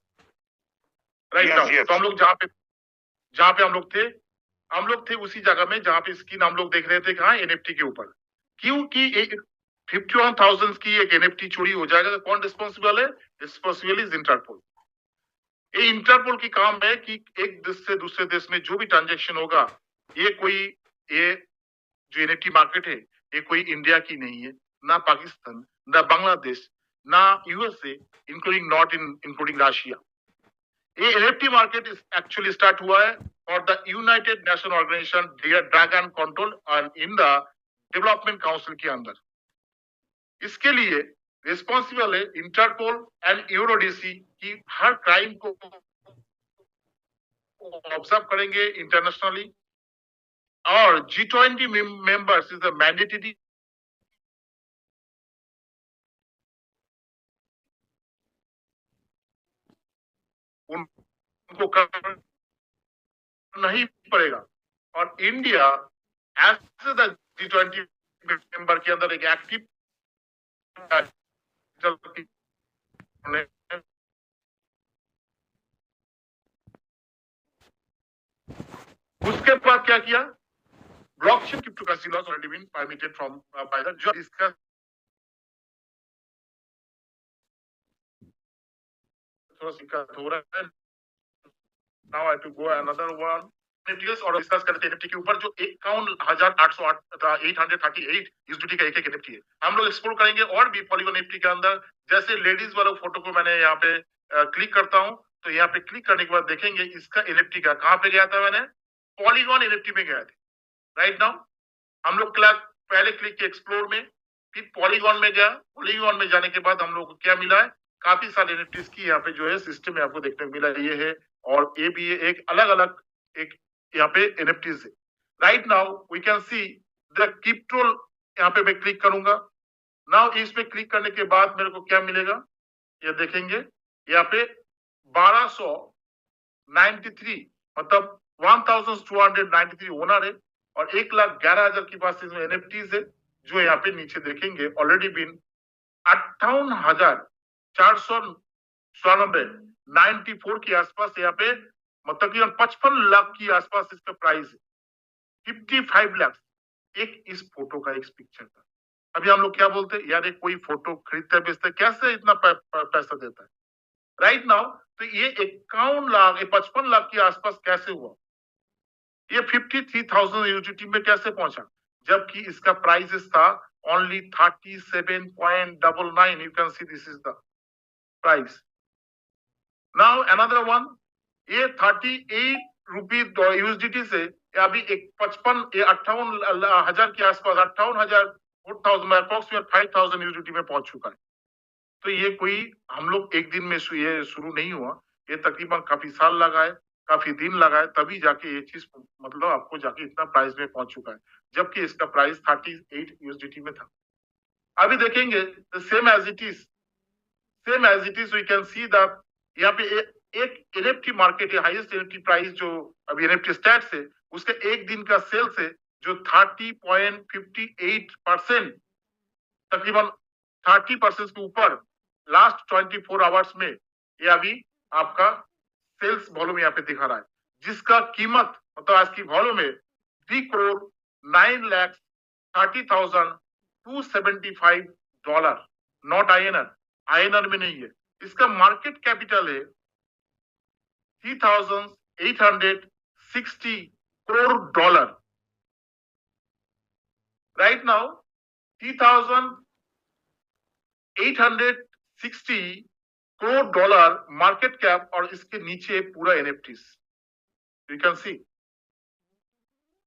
Speaker 1: राइट नाउ तो हम लोग जहाँ पे हम लोग थे उसी जगह में जहाँ पे स्क्रीन हम लोग देख रहे थे, कहाँ? एनएफटी के ऊपर। क्योंकि एक 51,000 की एक एनएफटी चोरी हो जाएगा तो कौन रिस्पॉन्सिबल है? Responsible is Interpol. ये इंटरपोल की काम है कि एक देश से दूसरे देश में जो भी ट्रांजेक्शन होगा, ये जो एनएफटी मार्केट है, ये कोई इंडिया की नहीं है, ना पाकिस्तान, ना बांग्लादेश, ना यूएसए, इंक्लूडिंग रशिया। ये एनएफटी मार्केट एक्चुअली स्टार्ट हुआ है और the United Nation Organisation dragon control in the development council के अंदर। इसके लिए रिस्पॉन्सिबल है इंटरपोल एंड यूरोडीसी की हर क्राइम को ऑब्जर्व करेंगे इंटरनेशनली, और G20 members is a mandatory उनको करना ही पड़ेगा। और India as the G20 member के अंदर एक एक्टिव उसके बाद क्या किया? Blockchain cryptocurrency laws already been permitted from by the जज। डिस्कस थोड़ा सा दिक्कत हो रहा है। Now I to go another one.
Speaker 3: Details और डिस्कस करते हैं एनएफटी के ऊपर जो 51,808 838 यूएसडीटी का एक एनएफटी है। हम लोग एक्सप्लोर करेंगे और भी पॉलीगॉन एनएफटी के अंदर। जैसे लेडीज वाला फोटो को मैंने यहाँ पे क्लिक करता हूँ, तो यहाँ पे क्लिक करने के बाद देखेंगे इसका एनएफटी का कहाँ पे गया था, मैंने पॉलीगॉन एनएफटी में गया था। राइट नाउ हम लोग पहले क्लिक किया एक्सप्लोर में, फिर पॉलीगॉन में गया। पॉलीगॉन में जाने के बाद हम लोग को क्या मिला है, काफी सारे एनएफटीज की यहाँ पे जो है सिस्टम में आपको देखने को मिला। ये है और ये भी है, एक अलग अलग एक यहाँ पे एनएफटीज है। Right now we can see the crypto, यहाँ पे मैं क्लिक करूंगा। नाउ इस पे क्लिक करने के बाद मेरे को क्या मिलेगा, ये देखेंगे यहाँ पे 1293 मतलब 1293 ओनर है और 1,11,000 के पास इसमें एनएफटीज है, जो यहाँ पे नीचे देखेंगे ऑलरेडी बिन 58,494 के आसपास यहाँ पे, मतलब कि 55 लाख के आसपास इसका प्राइस है। 55 लाख एक इस फोटो का एक पिक्चर था। अभी हम लोग क्या बोलते हैं, यार कोई फोटो खरीदता है बेचता है, कैसे इतना पैसा देता है। राइट नाउ तो ये 51 लाख 55 लाख के आसपास कैसे हुआ, ये 53,000 यूएसडीटी में कैसे पहुंचा, जबकि इसका प्राइस था only 37.99. You can see this is the price. Now another one, ये 38 रुपी यूएसडीटी से अभी एक 58,000 के आसपास 58,000 अप्रोक्सीमेट 5,000 यूएसडीटी में पहुंच चुका है। तो ये कोई हम लोग एक दिन में ये शुरू नहीं हुआ, ये तकरीबन काफी साल लगा है, काफी दिन लगा है, तभी जाके ये चीज मतलब आपको जाके इतना प्राइस में पहुंच चुका है, जबकि इसका प्राइस 38 यूएसडीटी में था। अभी देखेंगे same as it is we can see that यहाँ पे एक एनएफटी मार्केट है, हाईएस्ट एनएफटी प्राइस जो अभी एनएफटी स्टैट्स है, उसका एक दिन का सेल्स है जो 30.58%, तकरीबन 30% के ऊपर लास्ट 24 आवर्स में ये अभी आपका सेल्स वॉल्यूम यहाँ पे दिखा रहा है, जिसका कीमत मतलब आज की वॉल्यूम में $3,09,30,275, नॉट आईएनआर में नहीं है। इसका मार्केट कैपिटल है 3,860 crore dollar. Right now 3,860 crore dollar market cap, और इसके नीचे पूरा NFTs you can C.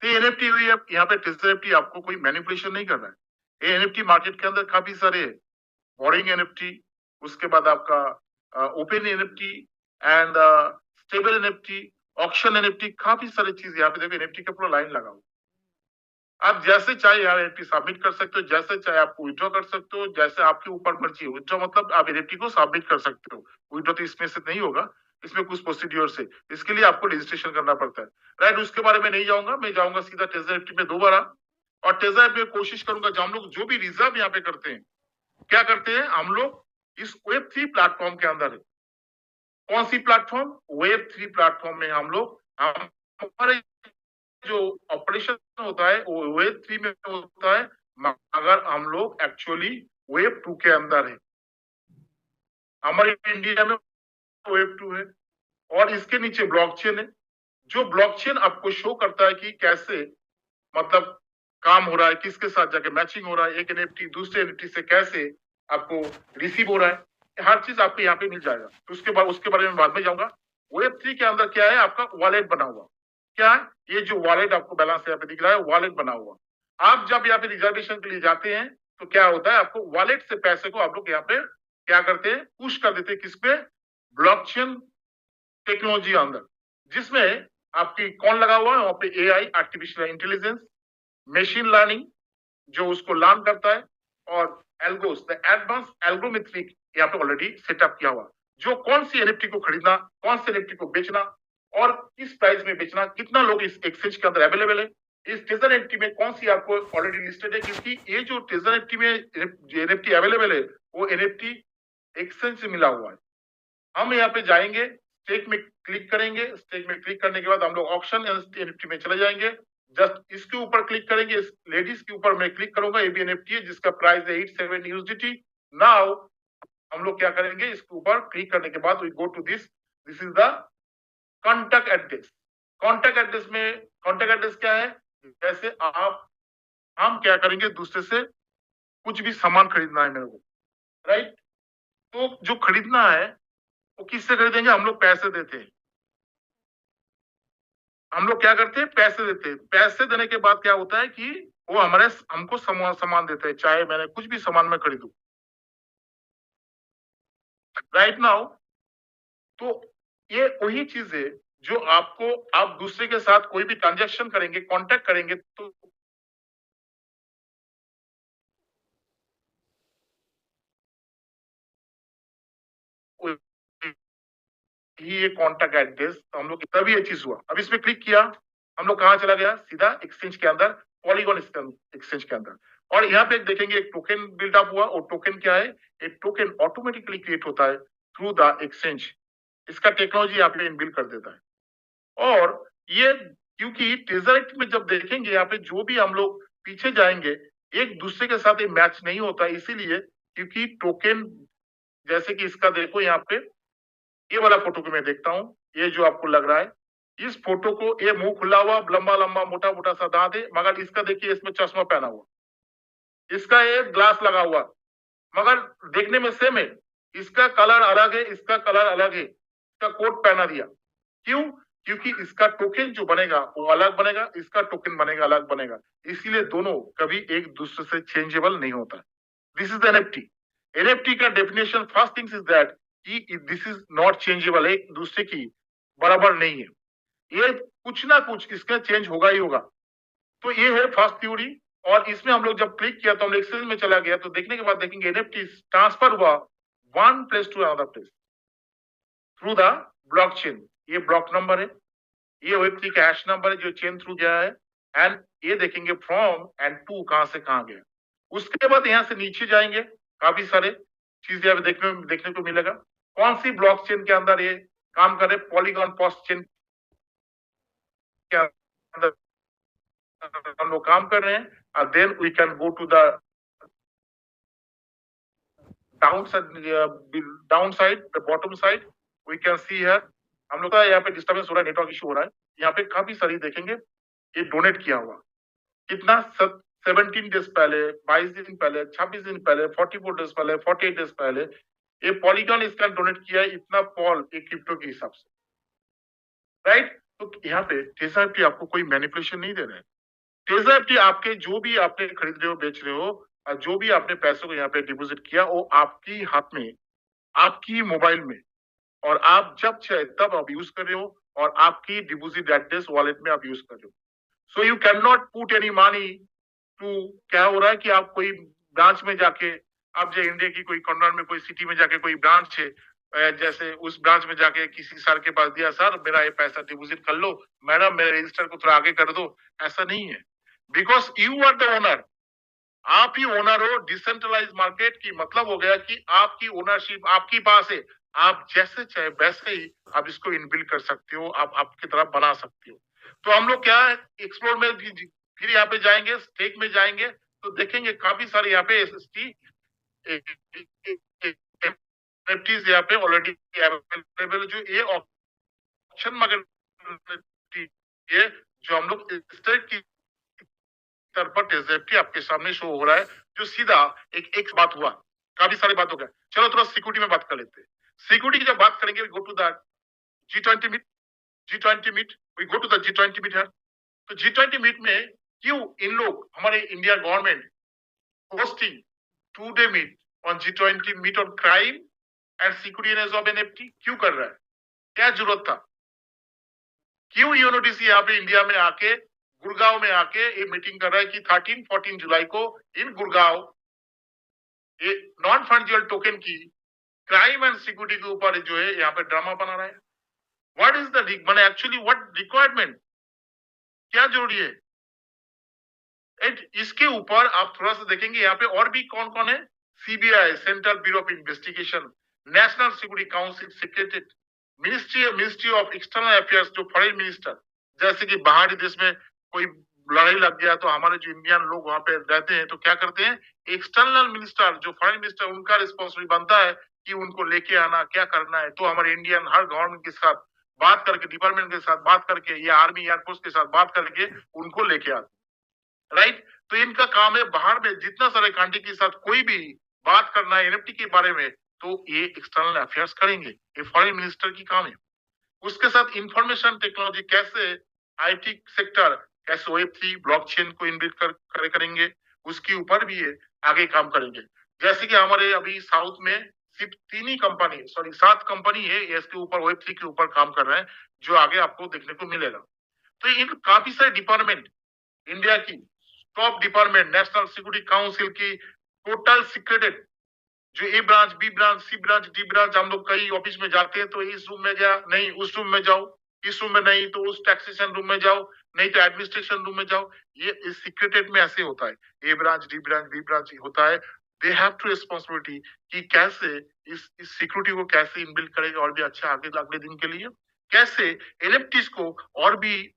Speaker 3: NFT हुई है यहाँ पे, एनएफटी आपको कोई मैनिपुलेशन नहीं कर रहा है। ये एनएफटी मार्केट के अंदर काफी सारे है, बोरिंग एनएफटी, उसके बाद आपका open NFT and stable NFT, auction NFT, काफी सारी चीज यहाँ पे देखो एनएफटी का पूरा लाइन लगा हुआ। आप जैसे चाहे यहाँ एनएफटी सबमिट कर सकते हो, जैसे चाहे आपको विड्रॉ कर सकते हो, जैसे आपके ऊपर मर्जी है। विड्रॉ मतलब आप एनएफटी को सबमिट कर सकते हो, विड्रॉ तो इसमें से नहीं होगा, इसमें कुछ प्रोसीड्योर से, इसके लिए आपको रजिस्ट्रेशन करना पड़ता है। राइट, उसके बारे में नहीं जाऊंगा, मैं जाऊंगा सीधा टेजर एनएफटी में दोबारा, और टेजर एनएफटी में कोशिश करूंगा जो हम लोग जो भी रिजर्व यहाँ पे करते हैं, क्या करते हैं हम लोग इस Web3 प्लेटफॉर्म के अंदर है। कौन सी प्लेटफॉर्म, Web3 प्लेटफॉर्म में हम लोग हमारे जो ऑपरेशन होता है वो Web3 में होता है, मगर हम लोग एक्चुअली Web2 के अंदर है। हमारे इंडिया में Web2 है और इसके नीचे ब्लॉकचेन है, जो ब्लॉकचेन आपको शो करता है कि कैसे मतलब काम हो रहा है, किसके साथ जाके मैचिंग हो रहा है, एक एनएफटी दूसरे एनएफटी से कैसे आपको रिसीव हो रहा है, हर चीज आपको यहाँ पे मिल जाएगा। तो उसके बारे में बाद में जाऊंगा। Web3 के अंदर क्या है, आपका वॉलेट बना हुआ, क्या है ये जो वॉलेट आपको बैलेंस यहाँ पे दिख रहा है, वॉलेट बना हुआ। आप जब यहाँ पे रिजर्वेशन के लिए जाते हैं तो क्या होता है, आपको वॉलेट से पैसे को आप लोग यहाँ पे क्या करते हैं, पुश कर देते हैं, किस पे, ब्लॉकचेन टेक्नोलॉजी अंदर, जिसमें आपकी कौन लगा हुआ है वहां पे, AI, artificial intelligence, machine learning जो उसको लर्न करता है, और एल्गोस, द एडवांस एल्गोमेट्रिक यहाँ पे ऑलरेडी सेटअप किया हुआ, जो कौन सी एनएफटी को खरीदना, कौन सी एनएफटी को बेचना और किस प्राइस में बेचना, कितना लोग इस एक्सचेंज के अंदर अवेलेबल है, इस टेजर एनएफटी में कौन सी आपको ऑलरेडी लिस्टेड है, क्योंकि ये जो टेजर एनएफटी में एनएफटी अवेलेबल है वो एनएफटी एक्सचेंज से मिला हुआ है। हम यहाँ पे जाएंगे, स्टेक में क्लिक करेंगे, स्टेक में क्लिक करने के बाद हम लोग ऑक्शन एनएफटी में चले जाएंगे, जस्ट इसके ऊपर क्लिक करेंगे, इस लेडीज के ऊपर मैं क्लिक करूंगा, ये भी एनएफटी है जिसका प्राइस है 87 यूएसडीटी। नाउ हम लोग क्या करेंगे, इसके ऊपर क्लिक करने के बाद we go to this is the contact address. Contact address में, कॉन्टैक्ट एड्रेस क्या है? जैसे हम क्या करेंगे, दूसरे से कुछ भी सामान खरीदना है मेरे को, राइट? तो जो खरीदना है वो किससे खरीदेंगे? हम लोग पैसे देते हैं। हम लोग क्या करते हैं? पैसे देते हैं। पैसे देने के बाद क्या होता है कि वो हमको सामान देते हैं, चाहे मैंने कुछ भी सामान में खरीदू, राइट नाउ। तो ये वही चीज है जो आप दूसरे के साथ कोई भी ट्रांजेक्शन करेंगे, कांटेक्ट करेंगे, तो ये कॉन्टैक्ट एड्रेस, तो हम लोग तभी ये चीज हुआ। अब इसमें क्लिक किया, हम लोग कहाँ चला गया? सीधा एक्सचेंज के अंदर, पॉलीगॉन एक्सचेंज के अंदर। और यहाँ पे देखेंगे एक टोकन बिल्डअप हुआ। और टोकन क्या है? एक टोकन ऑटोमेटिकली क्रिएट होता है थ्रू द एक्सचेंज। इसका टेक्नोलॉजी यहाँ पे इनबिल्ड कर देता है। और ये क्योंकि ट्रेजर में जब देखेंगे यहाँ पे जो भी हम लोग पीछे जाएंगे, एक दूसरे के साथ ये मैच नहीं होता, इसीलिए क्योंकि टोकन, जैसे कि इसका देखो यहाँ पे, ये वाला फोटो को मैं देखता हूँ, ये जो आपको लग रहा है, इस फोटो को, ये मुंह खुला हुआ, लंबा लंबा मोटा मोटा सा दांत है, मगर इसका देखिए इसमें चश्मा पहना हुआ, इसका ये ग्लास लगा हुआ, मगर देखने में सेम है। इसका कलर अलग है, इसका कलर अलग है, इसका कोट पहना दिया। क्यों? क्योंकि इसका टोकन जो बनेगा वो अलग बनेगा, इसका टोकन बनेगा अलग बनेगा, इसीलिए दोनों कभी एक दूसरे से चेंजेबल नहीं होता। This is NFT. एनएफटी का definition, first things is that कि दिस इज नॉट चेंजेबल, एक दूसरे की बराबर नहीं है, ये कुछ ना कुछ इसका चेंज होगा ही होगा। तो ये है फर्स्ट थ्योरी। और इसमें हम लोग जब क्लिक किया तो हम एक्सेल में चला गया, तो देखने के बाद देखेंगे एनएफटी ट्रांसफर हुआ one place to another place through the blockchain. ये ब्लॉक नंबर है, ये वेब3 का हैश नंबर है जो चेन थ्रू गया है। एंड ये देखेंगे फ्रॉम एंड टू कहां से कहां गया। उसके बाद यहां से नीचे जाएंगे, काफी सारे चीजें अब देखने को मिलेगा। कौन सी ब्लॉकचेन के अंदर ये काम करे? पॉलीगॉन पोस्ट चेन के अंदर हम लोग काम कर रहे हैं। Then we can go to the down side, the bottom side, we can see here. हम लोग का यहाँ पे डिस्टर्बेंस हो रहा है, नेटवर्क इशू हो रहा है। यहाँ पे काफी सारी देखेंगे, ये डोनेट किया हुआ कितना, 17 डेज पहले, 22 दिन पहले, 26 दिन पहले, 44 डेज पहले, 48 डेज पहले, ये पॉलीगॉन इसका डोनेट किया है इतना पॉल, एक क्रिप्टो के हिसाब से, राइट? तो यहाँ पे टेजर आपको कोई मैनिपुलेशन नहीं दे रहा है। टेजर आपके जो भी आपने खरीद रहे हो, बेच रहे हो, और जो भी आपने पैसों को यहाँ पे डिपॉजिट किया, वो आपकी हाथ में, आपकी मोबाइल में, और आप जब चाहे तब आप यूज कर रहे हो, और आपकी डिपॉजिट एड्रेस वॉलेट में आप यूज कर रहे हो। So you can not put any money to, क्या हो रहा है कि आप कोई ब्रांच में जाके, आप जो इंडिया की कोई कॉर्नर में कोई सिटी में जाके कोई ब्रांच है, जैसे उस ब्रांच में जाके किसी सर के पास दिया, सर मेरा ये पैसा डिपॉजिट कर लो, मैडम मेरे रजिस्टर को थोड़ा आगे कर दो, ऐसा नहीं है। Because you are the owner, आप ही ओनर हो। डिसेंट्रलाइज मार्केट की मतलब हो गया कि आपकी ओनरशिप आपकी पास है, आप जैसे चाहे वैसे ही आप इसको इनबिल्ड कर सकते हो, आप आपकी तरफ बना सकते हो। तो हम लोग क्या है, एक्सप्लोर में फिर यहाँ पे जाएंगे, स्टेक में जाएंगे, तो देखेंगे काफी सारे यहाँ पे एनएफटीज यहाँ पे ऑलरेडी अवेलेबल, जो ये ऑप्शन मगर ये जो हम लोग स्टेक की तरफ पर टेजर आपके सामने शो हो रहा है, जो सीधा एक बात हुआ, काफी सारी बात हो गया। चलो थोड़ा सिक्योरिटी में बात कर लेते हैं। सिक्योरिटी की जब बात करेंगे, go to the G20 meet, G20 meet, we go to the G20 meet है। तो G20 मीट में क्यों इन लोग, हमारे India government hosting 2-day meet on G20 meet on crime and security of NFT क्यों कर रहा है? क्या जरूरत था? क्यों यूएनओडीसी यहाँ पे इंडिया में आके, गुड़गांव में आके ये मीटिंग कर रहा है कि 13-14 जुलाई को इन गुड़गांव ये नॉन फंजिबल टोकन की क्राइम एंड सिक्योरिटी के ऊपर जो है यहाँ पे ड्रामा बना रहा है। व्हाट इज द मैंने एक्चुअली व्हाट रिक्वायरमेंट, क्या जरूरी है? इसके ऊपर आप थोड़ा सा देखेंगे यहाँ पे और भी कौन कौन है। CBI, central bureau of investigation, national security council, secretariat, ministry of external affairs, जो फॉरेन मिनिस्टर, जैसे कि बाहरी देश में कोई लड़ाई लग गया तो हमारे जो इंडियन लोग वहां पे रहते हैं तो क्या करते हैं, एक्सटर्नल मिनिस्टर, जो फॉरेन मिनिस्टर, उनका रिस्पॉन्सिबिलिटी बनता है कि उनको लेके आना, क्या करना है। तो हमारे इंडियन हर गवर्नमेंट के साथ बात करके, डिपार्टमेंट के साथ बात करके या आर्मी एयरफोर्स के साथ बात करके उनको लेके आते, राइट। तो इनका काम है बाहर में जितना सारे कंट्री के साथ कोई भी बात करना है एनएफटी के बारे में, तो ये एक्सटर्नल अफेयर्स करेंगे, ये फॉरेन मिनिस्टर की काम है। उसके साथ इंफॉर्मेशन टेक्नोलॉजी कैसे, आईटी सेक्टर कैसे वेब3 ब्लॉकचेन को इनबिल्ड करेंगे, उसके ऊपर भी ये आगे काम करेंगे। जैसे कि हमारे अभी साउथ में सिर्फ 7 कंपनी है इसके ऊपर वेब3 के ऊपर काम कर रहे हैं, जो आगे आपको देखने को मिलेगा। तो इन काफी सारे डिपार्टमेंट, इंडिया की top department, national security council की टोटल सीक्रेटेड, जो ए ब्रांच, बी ब्रांच, सी ब्रांच, डी ब्रांच, हम लोग कई ऑफिस में जाते हैं तो इस रूम में जा, नहीं उस रूम में जाओ, इस रूम में नहीं तो उस टैक्सेशन रूम में जाओ, नहीं तो एडमिनिस्ट्रेशन रूम में जाओ। ये इस सीक्रेटेड में ऐसे होता है, A branch, D branch, B branch होता है। दे हैव टू रिस्पॉन्सिबिलिटी कि कैसे इस सिक्योरिटी को कैसे इनबिल्ड करेगा और भी अच्छा आगे अगले दिन के लिए, कैसे एनएफटीज को और भी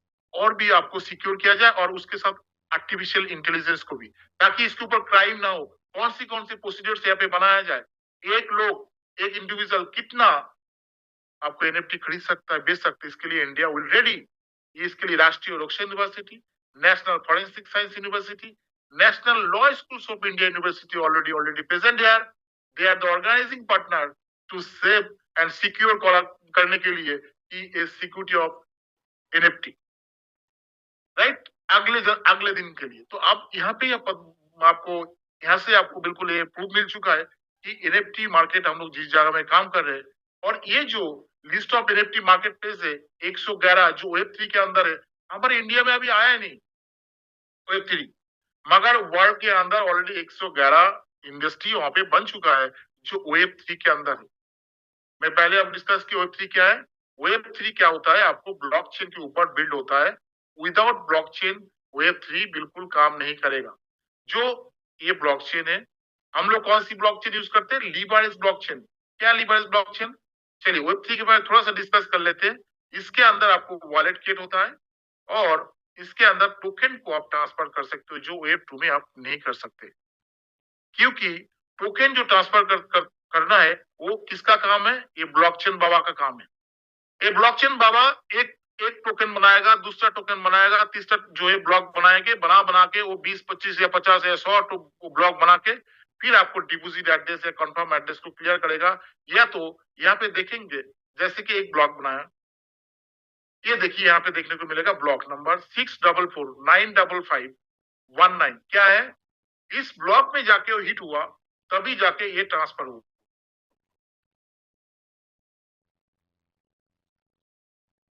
Speaker 3: आपको सिक्योर किया जाए, और उसके साथ आर्टिफिशियल इंटेलिजेंस को भी, ताकि इसके ऊपर क्राइम ना हो। कौन सी प्रोसीजर्स यहाँ पे बनाया जाए, एक लोग, एक इंडिविजुअल कितना आपको एनएफटी खरीद सकता है, बेच सकता है, इसके लिए इंडिया विल रेडी। इसके लिए Rashtriya Raksha university, national forensic science university, national law schools of India university already present है। They are the organizing partner to save and secure करने के लिए की सिक्योरिटी ऑफ एनएफटी, राइट, अगले दिन के लिए। तो अब यहाँ पे आपको यहाँ से आपको बिल्कुल ये प्रूफ मिल चुका है कि एनएफटी मार्केट हम लोग जिस जगह में काम कर रहे हैं, और ये जो list of NFT market place है 111 जो वेब3 के अंदर है, हमारे इंडिया में अभी आया नहीं वेब3, मगर वर्ल्ड के अंदर ऑलरेडी 111 इंडस्ट्री वहां पे बन चुका है जो वेब3 के अंदर है। मैं पहले अब डिस्कस किया वेब3 क्या है। वेब3 क्या होता है, आपको ब्लॉकचेन के ऊपर बिल्ड होता है। विदाउट ब्लॉकचेन वेब3 बिल्कुल काम नहीं करेगा। जो ये ब्लॉकचेन है, हम लोग कौन सी ब्लॉकचेन यूज करते हैं, लीबरेज ब्लॉकचेन। क्या लीबरेज ब्लॉकचेन, चलिए वेब3 के बारे में थोड़ा सा डिस्कस कर लेते हैं। इसके अंदर आपको वॉलेट क्रिएट होता है, और इसके अंदर टोकन को आप ट्रांसफर कर सकते हो, जो वेब2 में आप नहीं कर सकते, क्योंकि टोकन जो ट्रांसफर करना है वो किसका काम है, ये ब्लॉकचेन बाबा का काम है। ये ब्लॉकचेन बाबा एक टोकन बनाएगा, दूसरा टोकन बनाएगा, तीसरा जो है ब्लॉक बनाएंगे, बना के वो 20, 25 या 50 या 100 ब्लॉक बना के फिर आपको डिपॉजिट एड्रेस या कंफर्म एड्रेस को क्लियर करेगा। या तो यहाँ पे देखेंगे, जैसे कि एक ब्लॉक बनाया, ये देखिए यहाँ पे देखने को मिलेगा ब्लॉक नंबर 6449551 क्या है, इस ब्लॉक में जाके वो हिट हुआ तभी जाके ये ट्रांसफर हुआ।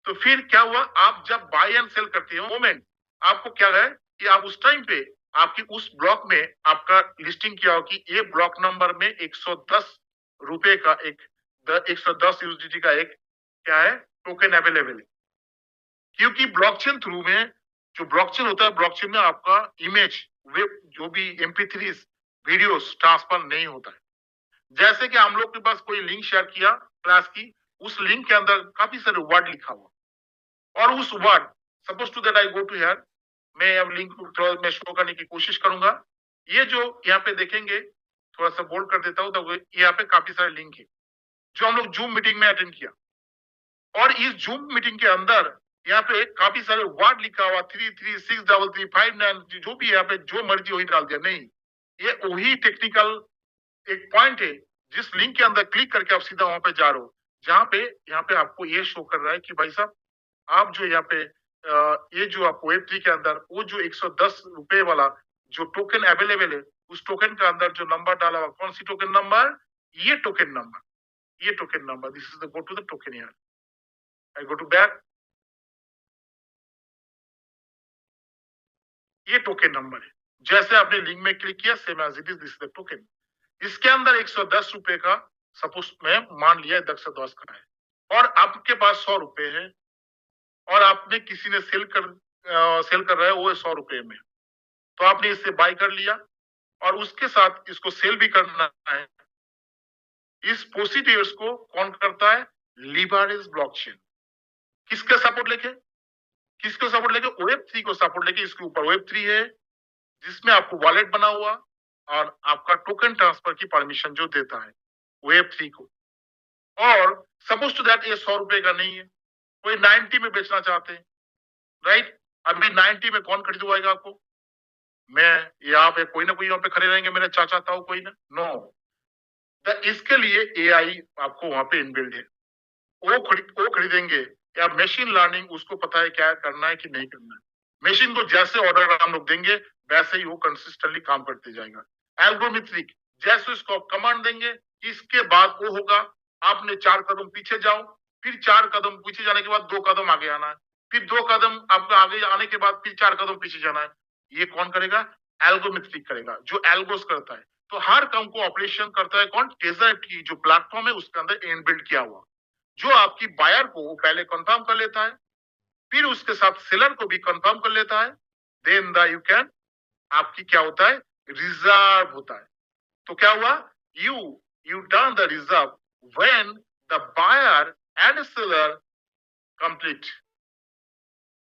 Speaker 3: तो फिर क्या हुआ, आप जब बाय एंड सेल करते हो मोमेंट, आपको क्या है कि आप उस टाइम पे आपकी उस ब्लॉक में आपका लिस्टिंग किया हो कि ये ब्लॉक नंबर में 110 रुपए का 110 यूएसडीटी का एक क्या है टोकन अवेलेबल है। क्योंकि ब्लॉकचेन थ्रू में जो ब्लॉकचेन होता है, ब्लॉकचेन में आपका इमेज, वेब, जो भी MP3 वीडियोस ट्रांसफर नहीं होता है। जैसे कि हम लोग के पास कोई लिंक शेयर किया क्लास की, उस लिंक के अंदर काफी सारे वर्ड लिखा हुआ, और उस word, suppose to that I go to here, मैं अब लिंक थोड़ा मैं शो करने की कोशिश करूंगा। ये जो यहाँ पे देखेंगे, थोड़ा सा बोल्ड कर देता हूं, तो यहाँ पे काफी सारे लिंक है जो हम लोग जूम मीटिंग में अटेंड किया, और इस जूम मीटिंग के अंदर यहाँ पे काफी सारे वर्ड लिखा हुआ 3363359, जो भी यहाँ पे जो मर्जी वही डाल दिया। नहीं, ये वही टेक्निकल एक पॉइंट है जिस लिंक के अंदर क्लिक करके आप सीधा वहां पे जा रहे हो, जहां पे यहाँ पे आपको ये शो कर रहा है कि भाई साहब आप जो यहाँ पे ये जो आप वेब3 के अंदर वो जो 110 रुपए वाला जो टोकन अवेलेबल है, उस टोकन के अंदर जो नंबर डाला हुआ, कौन सी टोकन नंबर, ये token number, this is the go to the token here, I go to back, ये टोकन नंबर है। जैसे आपने लिंक में क्लिक किया, same as it is, this is the token. इसके अंदर 110 रुपए का, सपोज में मान लिया 10 का है, और आपके पास 100 रुपए है, और आपने किसी ने सेल कर रहा है वो 100 रुपए में, तो आपने इससे बाय कर लिया, और उसके साथ इसको सेल भी करना है। इस प्रोसीड्यूर्स को कौन करता है, लीबरेज ब्लॉकचेन। किसका सपोर्ट लेके, वेब3 को सपोर्ट लेके। इसके ऊपर वेब3 है जिसमें आपको वॉलेट बना हुआ और आपका टोकन ट्रांसफर की परमिशन जो देता है वेब3 को। और सपोज टू दैट ये 100 रुपए का नहीं है, कोई 90 में बेचना चाहते हैं, राइट? अभी 90 में कौन खरीदवाएगा आपको? मैं, यहाँ पे कोई ना कोई यहाँ पे खड़े रहेंगे, मेरे चाचा ताऊ कोई ना, नो। इसके लिए एआई आपको वहां पे इनबिल्ड है, वो खरीदेंगे, या मशीन लर्निंग उसको पता है क्या करना है कि नहीं करना है। मशीन को जैसे ऑर्डर हम लोग देंगे वैसे ही वो कंसिस्टेंटली काम करते जाएगा। एल्गोरिथमिक, जैसे उसको आप कमांड देंगे इसके बाद वो होगा। आपने 4 कदम पीछे जाओ, फिर 4 कदम पीछे जाने के बाद 2 कदम आगे आना है, फिर 2 कदम आपका आगे आने के बाद फिर 4 कदम पीछे जाना है। ये कौन करेगा? एल्गोरिथमिक करेगा, जो एल्गोस करता है। तो हर काम को ऑपरेशन करता है कौन? टेजर की जो प्लेटफॉर्म है उसके अंदर इनबिल्ड किया हुआ, जो आपकी बायर को पहले कंफर्म कर लेता है, फिर उसके साथ सेलर को भी कंफर्म कर लेता है, देन द यू कैन, आपकी क्या होता है? रिजर्व होता है। तो क्या हुआ? You turn the reserve when the buyer and seller complete,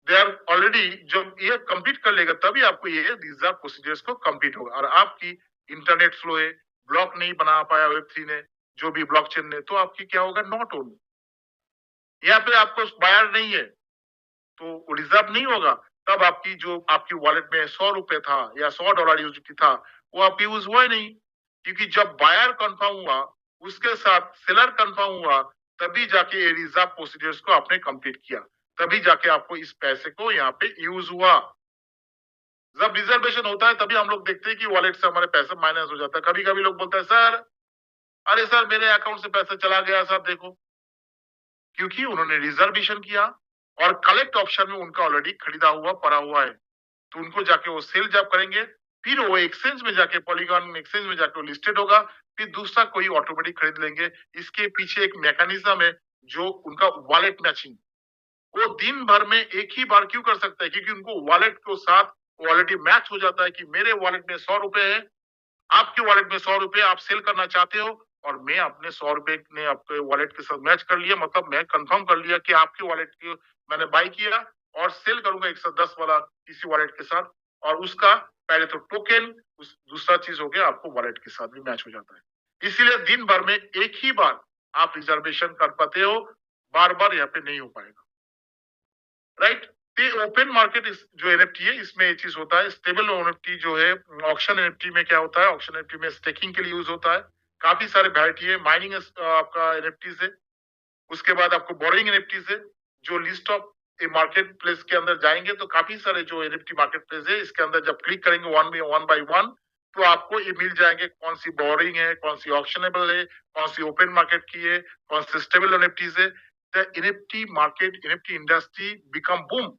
Speaker 3: they are already, जब ये कंप्लीट कर लेगा तभी आपको ये रिजर्व प्रोसीजर्स को कंप्लीट होगा। और आपकी इंटरनेट फ्लो है, ब्लॉक नहीं बना पाया वेब3 ने, जो भी ब्लॉकचेन ने, तो आपकी क्या होगा? Not own. यहाँ पे आपको बायर नहीं है तो रिजर्व नहीं होगा, तब आपकी जो आपकी वॉलेट में 100 रुपए था या $100 यूज था, वो आपकी यूज हुआ ही नहीं, क्योंकि जब बायर कंफर्म हुआ उसके साथ सेलर कंफर्म हुआ, तभी जाके ये रिजर्व प्रोसीजर्स को आपने कंप्लीट किया, तभी जाके आपको इस पैसे को यहाँ पे यूज हुआ। जब रिजर्वेशन होता है तभी हम लोग देखते हैं कि वॉलेट से हमारे पैसे माइनस हो जाता है। कभी कभी लोग बोलते हैं सर, अरे सर मेरे अकाउंट से पैसा चला गया सर, देखो, क्योंकि उन्होंने रिजर्वेशन किया और कलेक्ट ऑप्शन में उनका ऑलरेडी खरीदा हुआ पड़ा हुआ है, तो उनको जाके वो सेल जब करेंगे, फिर वो एक्सचेंज में जाके, पॉलीगॉन एक्सचेंज में जाके वो लिस्टेड होगा, फिर दूसरा कोई ऑटोमेटिक खरीद लेंगे। इसके पीछे एक मैकेनिज्म है, जो उनका वॉलेट मैचिंग, वो दिन भर में एक ही बार क्यों कर सकता है? क्योंकि उनको वॉलेट के साथ ऑलरेडी मैच हो जाता है कि मेरे वॉलेट में 100 रुपए है, आपके वॉलेट में 100 रुपए आप सेल करना चाहते हो, और मैं अपने 100 रुपए ने आपके वॉलेट के साथ मैच कर लिया, मतलब मैं कंफर्म कर लिया कि आपके वॉलेट की मैंने बाई किया और सेल करूंगा 110 वाला किसी वॉलेट के साथ, और उसका पहले तो टोकन, दूसरा चीज हो गया आपको वॉलेट के साथ भी मैच हो जाता है। इसीलिए दिन भर में एक ही बार आप रिजर्वेशन कर पाते हो, बार बार यहाँ पे नहीं हो पाएगा, राइट? ओपन मार्केट जो एनएफटी है इसमें ये चीज होता है। स्टेबल एनएफटी जो है, ऑक्शन एनएफटी में क्या होता है? ऑक्शन एनएफटी में स्टेकिंग के लिए यूज होता है, काफी सारे वैरायटी है। माइनिंग आपका एनएफटी है, उसके बाद आपको बोरोइंग एनएफटी है, जो लिस्ट ऑफ मार्केट प्लेस के अंदर जाएंगे तो काफी सारे जो एनएफटी मार्केट प्लेस है, इसके अंदर जब क्लिक करेंगे वन बाय वन, तो आपको ये मिल जाएंगे कौन सी बोरोइंग है, कौन सी ऑक्शनेबल है, कौन सी ओपन मार्केट की है, कौन सी स्टेबल एनएफटीज है। The NFT market, NFT industry become boom.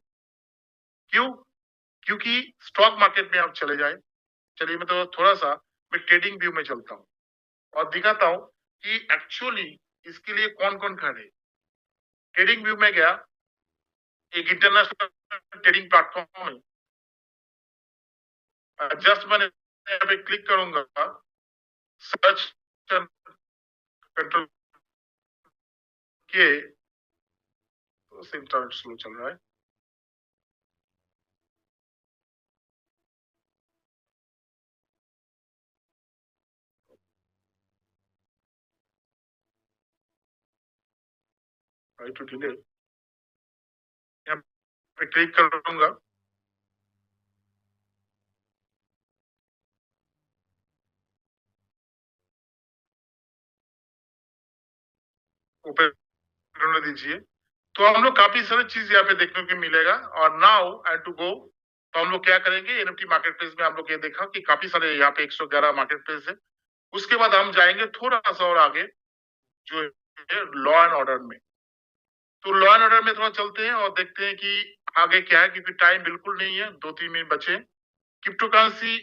Speaker 3: क्यों? क्योंकि स्टॉक मार्केट में आप चले जाए, चलिए मैं तो थोड़ा सा मैं ट्रेडिंग व्यू में चलता हूँ और दिखाता हूँ कि एक्चुअली इसके लिए कौन कौन खड़े। ट्रेडिंग व्यू में गया, एक इंटरनेशनल ट्रेडिंग प्लेटफॉर्म है, जस्ट मैंने यहाँ पे क्लिक करूंगा, सर्च कंट्रोल किए तो इंटरनेट स्लो चल रहा है। ट्राई टू डिले, यहाँ पे क्लिक करूंगा, ओपन करने दीजिए, तो हम लोग काफी सारी चीज यहाँ पे देखने को मिलेगा। और नाउ एंड टू गो, तो हम लोग क्या करेंगे, एनएफटी मार्केट प्लेस में हम लोग ये देखा कि काफी सारे यहाँ पे 111 मार्केट प्लेस है। उसके बाद हम जाएंगे थोड़ा सा और आगे, जो है लॉ एंड ऑर्डर में। तो लॉ एंड ऑर्डर में थोड़ा चलते हैं और देखते हैं कि आगे क्या है, क्योंकि टाइम बिल्कुल नहीं है, 2-3 मिनट बचे। Crypto currency,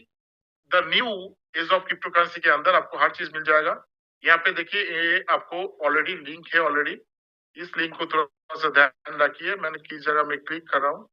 Speaker 3: the new age of crypto currency के अंदर आपको हर चीज मिल जाएगा। यहाँ पे देखिए, ये आपको ऑलरेडी लिंक है, ऑलरेडी इस लिंक को थोड़ा सा ध्यान रखिए, मैंने किस जगह में क्लिक कर रहा हूँ,